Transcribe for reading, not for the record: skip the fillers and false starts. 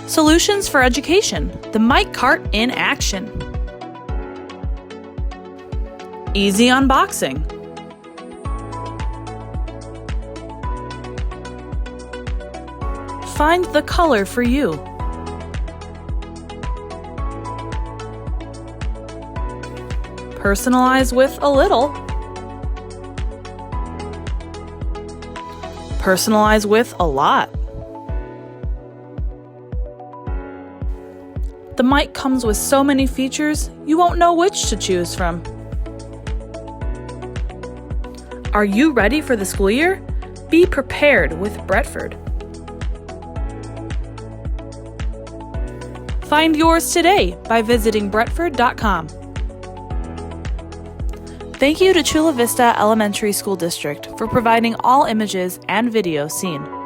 Solutions for Education, the mic cart in action. Easy unboxing. Find the color for you. Personalize with a little. Personalize with a lot. The mic comes with so many features, you won't know which to choose from. Are you ready for the school year? Be prepared with Bretford. Find yours today by visiting Bretford.com. Thank you to Chula Vista Elementary School District for providing all images and video seen.